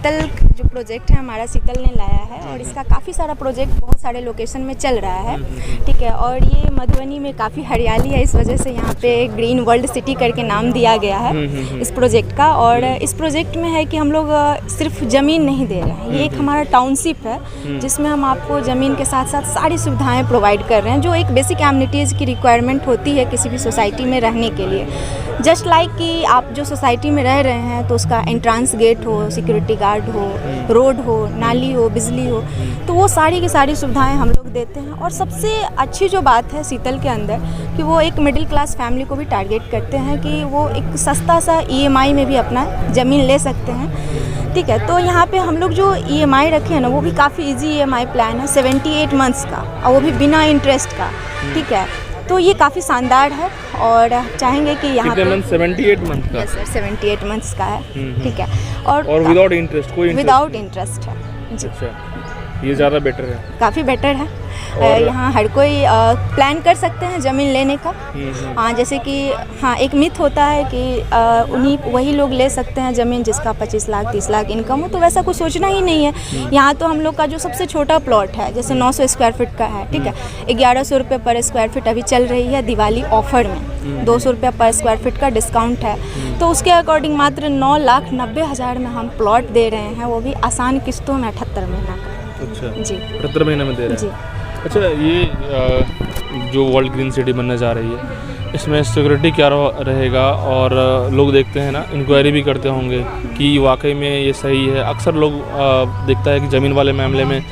शीतल जो प्रोजेक्ट है हमारा शीतल ने लाया है और इसका काफ़ी सारा प्रोजेक्ट बहुत सारे लोकेशन में चल रहा है, ठीक है। और ये मधुबनी में काफ़ी हरियाली है, इस वजह से यहाँ पे ग्रीन वर्ल्ड सिटी करके नाम दिया गया है इस प्रोजेक्ट का। और इस प्रोजेक्ट में है कि हम लोग सिर्फ ज़मीन नहीं दे रहे हैं, ये एक हमारा टाउनशिप है जिसमें हम आपको ज़मीन के साथ साथ सारी सुविधाएँ प्रोवाइड कर रहे हैं जो एक बेसिक एमिनिटीज़ की रिक्वायरमेंट होती है किसी भी सोसाइटी में रहने के लिए। जस्ट लाइक कि आप जो सोसाइटी में रह रहे हैं तो उसका एंट्रांस गेट हो, सिक्योरिटी गार्ड हो, रोड हो, नाली हो, बिजली हो, तो वो सारी की सारी सुविधाएं हम लोग देते हैं। और सबसे अच्छी जो बात है शीतल के अंदर कि वो एक मिडिल क्लास फैमिली को भी टारगेट करते हैं कि वो एक सस्ता सा EMI में भी अपना ज़मीन ले सकते हैं, ठीक है। तो यहाँ पे हम लोग जो EMI रखे हैं ना वो भी काफ़ी इजी EMI प्लान है 78 मंथ्स का, और वो भी बिना इंटरेस्ट का, ठीक है। तो ये काफ़ी शानदार है और चाहेंगे कि यहाँ पे 78 मंथ का, यस सर 78 मंथ्स का है, ठीक है। और विदाउट इंटरेस्ट, कोई विदाउट इंटरेस्ट है जी। अच्छा, ये ज़्यादा बेटर है, काफ़ी बेटर है। यहाँ हर कोई प्लान कर सकते हैं ज़मीन लेने का। हाँ, जैसे कि हाँ एक मिथ होता है कि वही लोग ले सकते हैं ज़मीन जिसका 25 लाख 30 लाख इनकम हो, तो वैसा कुछ सोचना ही नहीं है। यहाँ तो हम लोग का जो सबसे छोटा प्लॉट है जैसे 900 स्क्वायर फीट का है, ठीक है, 1100 रुपये पर स्क्वायर फीट अभी चल रही है दिवाली ऑफर में, 200 रुपये पर स्क्वायर फीट का डिस्काउंट है। तो उसके अकॉर्डिंग मात्र 9,90,000 में हम प्लॉट दे रहे हैं, वो भी आसान किस्तों में 78 महीना का। अच्छा जी, 78 महीने में दे रहे हैं जी। अच्छा, ये जो वर्ल्ड ग्रीन सिटी बनने जा रही है इसमें सिक्योरिटी क्या रहेगा? और लोग देखते हैं ना, इंक्वायरी भी करते होंगे कि वाकई में ये सही है। अक्सर लोग देखता है कि ज़मीन वाले मामले में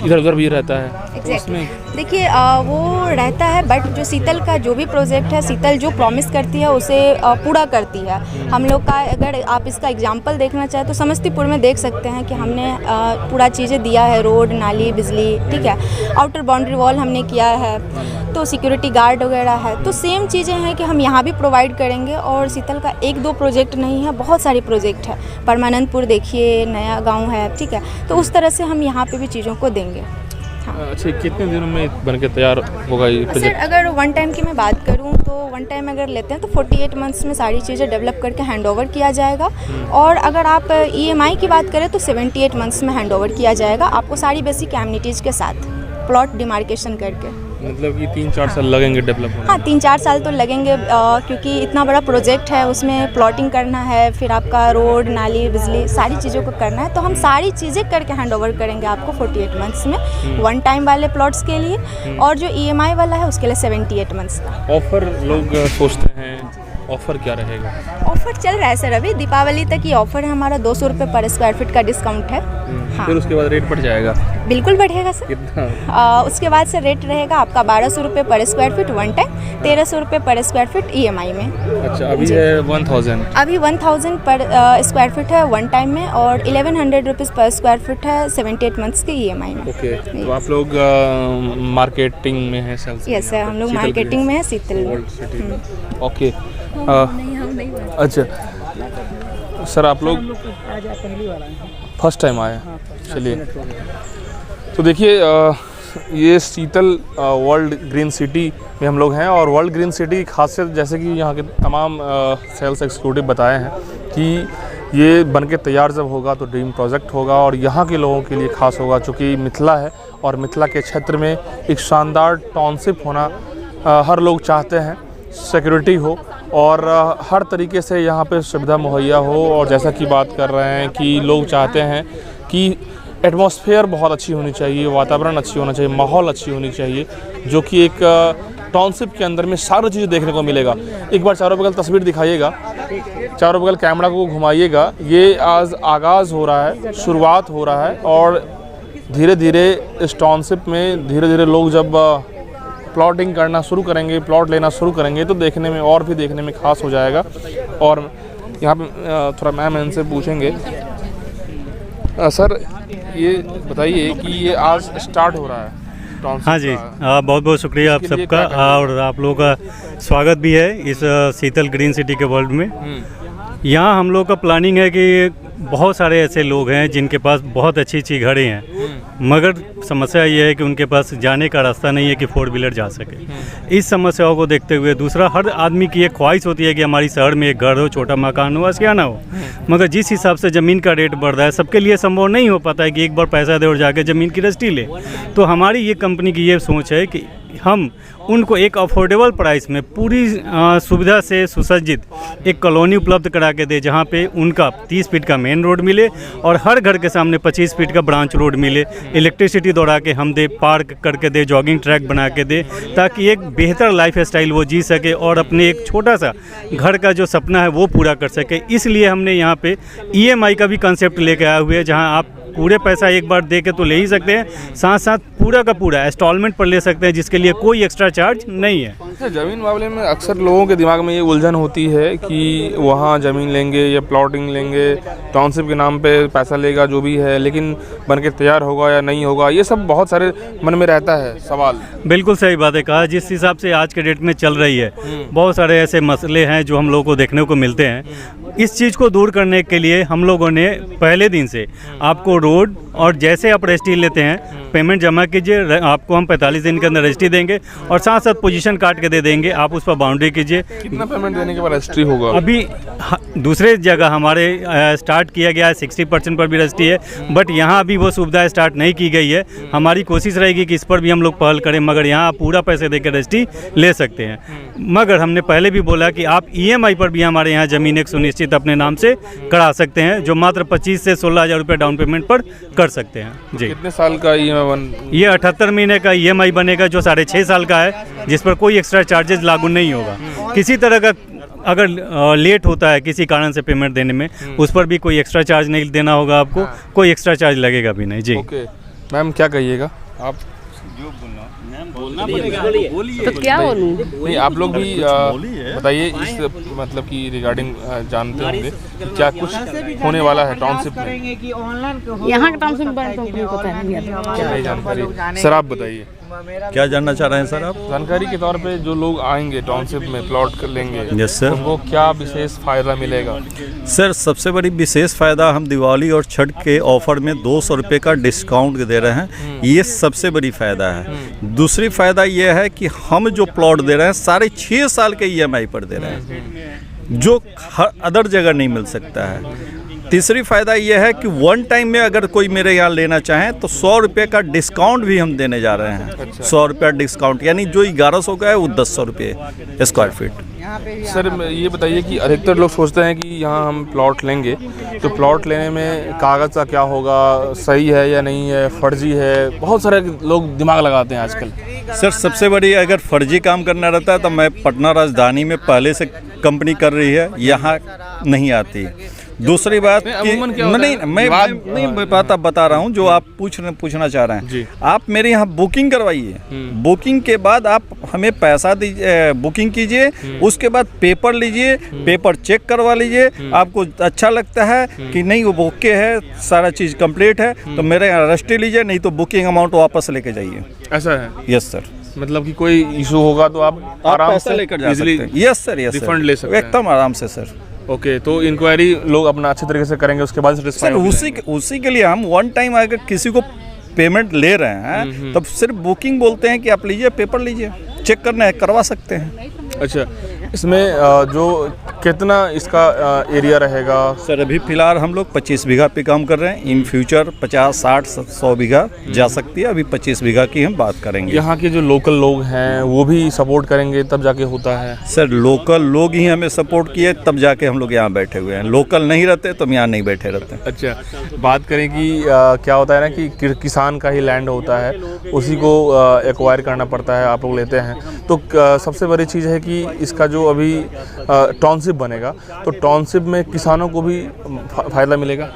इधर उधर भी रहता है, तो इसमें देखिए वो रहता है, बट जो शीतल का जो भी प्रोजेक्ट है, शीतल जो प्रॉमिस करती है उसे पूरा करती है। हम लोग का अगर आप इसका एग्जांपल देखना चाहें तो समस्तीपुर में देख सकते हैं कि हमने पूरा चीज़ें दिया है, रोड, नाली, बिजली, ठीक है, आउटर बाउंड्री वॉल हमने किया है, तो सिक्योरिटी गार्ड वगैरह है। तो सेम चीज़ें हैं कि हम यहाँ भी प्रोवाइड करेंगे। और शीतल का 1-2 प्रोजेक्ट नहीं है, बहुत सारे प्रोजेक्ट है। परमानंदपुर देखिए, नया गाँव है, ठीक है, तो उस तरह से हम यहाँ पे भी चीज़ों को देंगे। हाँ। अच्छा, कितने दिनों में बनके तैयार होगा ये प्रोजेक्ट? सर अगर वन टाइम की मैं बात करूँ तो वन टाइम अगर लेते हैं तो 48 मंथ्स में सारी चीज़ें डेवलप करके हैंडओवर किया जाएगा। और अगर आप EMI की बात करें तो 78 मंथ्स में हैंडओवर किया जाएगा आपको सारी बेसिक एमिनिटीज़ के साथ, प्लॉट डिमार्केशन करके। मतलब कि 3-4 साल लगेंगे डेवलप होने? हाँ, 3-4 साल तो लगेंगे क्योंकि इतना बड़ा प्रोजेक्ट है, उसमें प्लॉटिंग करना है, फिर आपका रोड, नाली, बिजली सारी चीज़ों को करना है। तो हम सारी चीज़ें करके हैंडओवर करेंगे आपको 48 मंथ्स में वन टाइम वाले प्लॉट्स के लिए। और जो EMI वाला है उसके लिए 78 मंथ्स का। ऑफर लोग सोचते हैं, ऑफर क्या रहेगा? ऑफर चल रहा है सर, अभी दीपावली तक ये ऑफर है हमारा, 200 रुपये पर स्क्वायर फीट का डिस्काउंट है। हाँ, फिर उसके बाद रेट बढ़ जाएगा? बिल्कुल बढ़ेगा सर। कितना? उसके बाद से रेट रहेगा आपका 1200 रुपये पर स्क्वायर फीट वन टाइम, 1300 रुपये पर स्क्वायर फीट EMI में। अच्छा, अभी है 1000? अभी 1000 पर स्क्वायर फीट है वन टाइम में, और 1100 रुपीज़ पर स्क्वायर फीट है 78 मंथ्स के EMI में। ओके, तो आप लोग मार्केटिंग में हैं? यस सर, हम लोग मार्केटिंग में है शीतल में। ओके, अच्छा सर, आप लोग फर्स्ट टाइम आए? चलिए, तो देखिए ये शीतल वर्ल्ड ग्रीन सिटी में हम लोग हैं। और वर्ल्ड ग्रीन सिटी की खासियत, जैसे कि यहाँ के तमाम सेल्स एक्जीक्यूटिव बताए हैं कि ये बनके तैयार जब होगा तो ड्रीम प्रोजेक्ट होगा और यहाँ के लोगों के लिए खास होगा, चूँकि मिथिला है और मिथिला के क्षेत्र में एक शानदार टाउनशिप होना हर लोग चाहते हैं। सिक्योरिटी हो और हर तरीके से यहाँ पे सुविधा मुहैया हो। और जैसा कि बात कर रहे हैं कि लोग चाहते हैं कि एटमॉस्फेयर बहुत अच्छी होनी चाहिए, वातावरण अच्छी होना चाहिए, माहौल अच्छी होनी चाहिए, जो कि एक टाउनशिप के अंदर में सारी चीज़ें देखने को मिलेगा। एक बार चारों बगल तस्वीर दिखाइएगा, चारों बगल कैमरा को घुमाइएगा। ये आज आगाज़ हो रहा है, शुरुआत हो रहा है, और धीरे धीरे इस टाउनशिप में धीरे धीरे लोग जब प्लॉटिंग करना शुरू करेंगे, प्लॉट लेना शुरू करेंगे, तो देखने में और भी देखने में ख़ास हो जाएगा। और यहाँ पे थोड़ा मैम इनसे पूछेंगे। सर ये बताइए कि ये आज स्टार्ट हो रहा है? हाँ जी, बहुत बहुत शुक्रिया आप सबका, और आप लोगों का स्वागत भी है इस शीतल ग्रीन सिटी के वर्ल्ड में। यहाँ हम लोग का प्लानिंग है कि बहुत सारे ऐसे लोग हैं जिनके पास बहुत अच्छी अच्छी घरें हैं, मगर समस्या ये है कि उनके पास जाने का रास्ता नहीं है कि 4 व्हीलर जा सके। इस समस्याओं को देखते हुए दूसरा, हर आदमी की एक ख्वाहिश होती है कि हमारी शहर में एक घर हो, छोटा मकान हो, आशियाना हो, मगर जिस हिसाब से ज़मीन का रेट बढ़ रहा है सबके लिए संभव नहीं हो पाता है कि एक बार पैसा दे और जाके ज़मीन की रजिस्ट्री ले। तो हमारी ये कंपनी की ये सोच है कि हम उनको एक अफोर्डेबल प्राइस में पूरी सुविधा से सुसज्जित एक कॉलोनी उपलब्ध करा के दे, जहाँ पे उनका 30 फीट का मेन रोड मिले और हर घर के सामने 25 फीट का ब्रांच रोड मिले, इलेक्ट्रिसिटी दौड़ा के हम दे, पार्क करके दे, जॉगिंग ट्रैक बना के दे, ताकि एक बेहतर लाइफ स्टाइल वो जी सके और अपने एक छोटा सा घर का जो सपना है वो पूरा कर सके। इसलिए हमने यहाँ पे EMI का भी कंसेप्ट लेके आए हुए हैं, जहाँ आप पूरे पैसा एक बार दे के तो ले ही सकते हैं, साथ साथ पूरा का पूरा इंस्टॉलमेंट पर ले सकते हैं, जिसके लिए कोई एक्स्ट्रा चार्ज नहीं है। ज़मीन मामले में अक्सर लोगों के दिमाग में ये उलझन होती है कि वहाँ ज़मीन लेंगे या प्लॉटिंग लेंगे, टाउनशिप के नाम पे पैसा लेगा जो भी है, लेकिन बन के तैयार होगा या नहीं होगा, ये सब बहुत सारे मन में रहता है सवाल। बिल्कुल सही बात है कहा। जिस हिसाब से आज के डेट में चल रही है, बहुत सारे ऐसे मसले हैं जो हम लोगों को देखने को मिलते हैं। इस चीज़ को दूर करने के लिए हम लोगों ने पहले दिन से आपको रोड और जैसे आप रजिस्ट्री लेते हैं पेमेंट जमा कीजिए, आपको हम 45 दिन के अंदर रजिस्ट्री देंगे और साथ साथ पोजीशन काट के दे देंगे, आप उस पर बाउंड्री कीजिए। कितना पेमेंट देने के बाद रजिस्ट्री होगा? अभी दूसरे जगह हमारे स्टार्ट किया गया है, 60% पर भी रजिस्ट्री है, बट यहाँ अभी वो सुविधा स्टार्ट नहीं की गई है। हमारी कोशिश रहेगी कि इस पर भी हम लोग पहल करें, मगर यहाँ आप पूरा पैसे देकर रजिस्ट्री ले सकते हैं। मगर हमने पहले भी बोला कि आप EMI पर भी हमारे यहाँ ज़मीन एक सुनिश्चित अपने नाम से करा सकते हैं, जो मात्र 25 से 16 हज़ार रुपये डाउन पेमेंट पर कर सकते हैं। जी, कितने साल का EMI ये 78 महीने का EMI बनेगा, जो 6.5 साल का है, जिस पर कोई एक्स्ट्रा चार्जेस लागू नहीं होगा। किसी तरह का अगर लेट होता है किसी कारण से पेमेंट देने में, उस पर भी कोई एक्स्ट्रा चार्ज नहीं देना होगा आपको, कोई एक्स्ट्रा चार्ज लगेगा भी नहीं। जी ओके मैम, क्या कहिएगा आप? तो क्या बोलूं? नहीं, आप लोग भी बताइए इस मतलब कि रिगार्डिंग जानते होंगे कि क्या कुछ होने वाला है टाउनशिप में? यहाँ का टाउनशिप के बारे में तुमको पता नहीं जानकारी। सर आप बताइए, क्या जानना चाह रहे हैं सर आप? जानकारी के तौर पे जो लोग आएंगे टाउनशिप में प्लॉट कर लेंगे, यस सर, उनको क्या विशेष फायदा मिलेगा? सर सबसे बड़ी विशेष फ़ायदा हम दिवाली और छठ के ऑफर में 200 रुपये का डिस्काउंट दे रहे हैं, ये सबसे बड़ी फ़ायदा है। दूसरी फ़ायदा ये है कि हम जो प्लॉट दे रहे हैं 6.5 साल के EMI पर दे रहे हैं, जो हर अदर जगह नहीं मिल सकता है। तीसरी फ़ायदा यह है कि वन टाइम में अगर कोई मेरे यहाँ लेना चाहें तो 100 रुपये का डिस्काउंट भी हम देने जा रहे हैं। अच्छा। 100 रुपया डिस्काउंट, यानी जो 1100 का है वो 1100 रुपये स्क्वायर फीट। सर ये बताइए कि अधिकतर लोग सोचते हैं कि यहाँ हम प्लॉट लेंगे तो प्लॉट लेने में कागज़ का क्या होगा, सही है या नहीं है, फर्जी है, बहुत सारे लोग दिमाग लगाते हैं आजकल। सर सबसे बड़ी अगर फर्जी काम करना रहता है तो मैं पटना राजधानी में पहले से कंपनी कर रही है, यहाँ नहीं आती। दूसरी बात कि मैं बता रहा हूँ जो आप पूछना चाह रहे हैं। आप मेरे यहाँ बुकिंग करवाइए, बुकिंग के बाद आप हमें पैसा दीजिए, बुकिंग कीजिए, उसके बाद पेपर लीजिए, पेपर चेक करवा लीजिए, आपको अच्छा लगता है कि नहीं वो ओके है, सारा चीज़ कंप्लीट है तो मेरे यहाँ रजिस्ट्री लीजिए, नहीं तो बुकिंग अमाउंट वापस लेके जाइए। ऐसा है? Yes sir. मतलब कि कोई इशू होगा तो आप आराम से लेकर जा सकते हैं। यस सर, यस रिफंड ले सकते हैं एकदम आराम से सर। ओके, तो इंक्वायरी लोग अपना अच्छे तरीके से करेंगे, उसके बाद सर उसी के लिए हम वन टाइम अगर किसी को पेमेंट ले रहे हैं तब सिर्फ बुकिंग बोलते हैं कि आप लीजिए, पेपर लीजिए, चेक करना है करवा सकते हैं। अच्छा, इसमें जो कितना इसका एरिया रहेगा? सर अभी फ़िलहाल हम लोग 25 बीघा पे काम कर रहे हैं, इन फ्यूचर 50, 60, 100 बीघा जा सकती है, अभी 25 बीघा की हम बात करेंगे। यहाँ के जो लोकल लोग हैं वो भी सपोर्ट करेंगे तब जाके होता है? सर लोकल लोग ही हमें सपोर्ट किए तब जाके हम लोग यहाँ बैठे हुए हैं, लोकल नहीं रहते तो हम यहाँ नहीं बैठे रहते। अच्छा, बात करें कि क्या होता है ना कि किसान का ही लैंड होता है, उसी को एक्वायर करना पड़ता है, आप लोग लेते हैं तो सबसे बड़ी चीज़ है कि इसका जो अभी टाउनशिप बनेगा तो टाउनशिप में किसानों को भी फ़ायदा मिलेगा।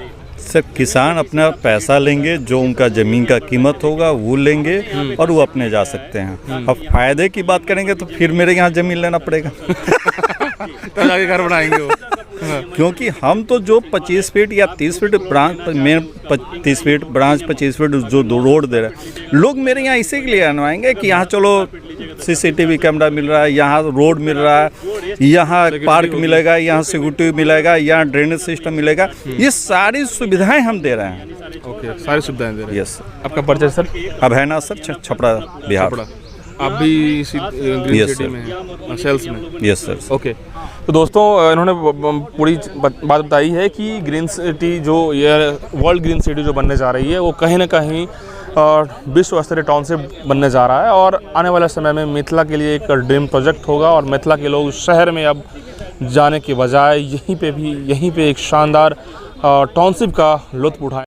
सर किसान अपना पैसा लेंगे, जो उनका ज़मीन का कीमत होगा वो लेंगे और वो अपने जा सकते हैं। अब फायदे की बात करेंगे तो फिर मेरे यहाँ ज़मीन लेना पड़ेगा तो जाके घर बनाएंगे वो। क्योंकि हम तो जो 25 फीट या 30 feet branch main 30 feet branch 25 feet जो रोड दे रहे हैं, लोग मेरे यहाँ इसी के लिए आनवाएंगे कि यहाँ चलो CCTV कैमरा मिल रहा है, यहाँ रोड मिल रहा है, यहाँ पार्क मिलेगा, यहाँ सिक्योरिटी मिलेगा, यहाँ ड्रेनेज सिस्टम मिलेगा, ये सारी सुविधाएं हम दे रहे हैं। ओके, सारी सुविधाएं दे रहे हैं। यस। आपका परिचय सर? अब है ना सर, छपरा बिहार। छपरा। आप भी इसी ग्रीन सिटी में हैं, सेल्स में? Yes sir. ओके, तो दोस्तों इन्होंने पूरी बात बताई है कि ग्रीन सिटी जो ये वर्ल्ड ग्रीन सिटी जो बनने जा रही है वो कहीं ना कहीं विश्व स्तरीय टाउनशिप बनने जा रहा है और आने वाले समय में मिथिला के लिए एक ड्रीम प्रोजेक्ट होगा और मिथिला के लोग शहर में अब जाने के बजाय यहीं पे एक शानदार टाउनशिप का लुत्फ़ उठाएं।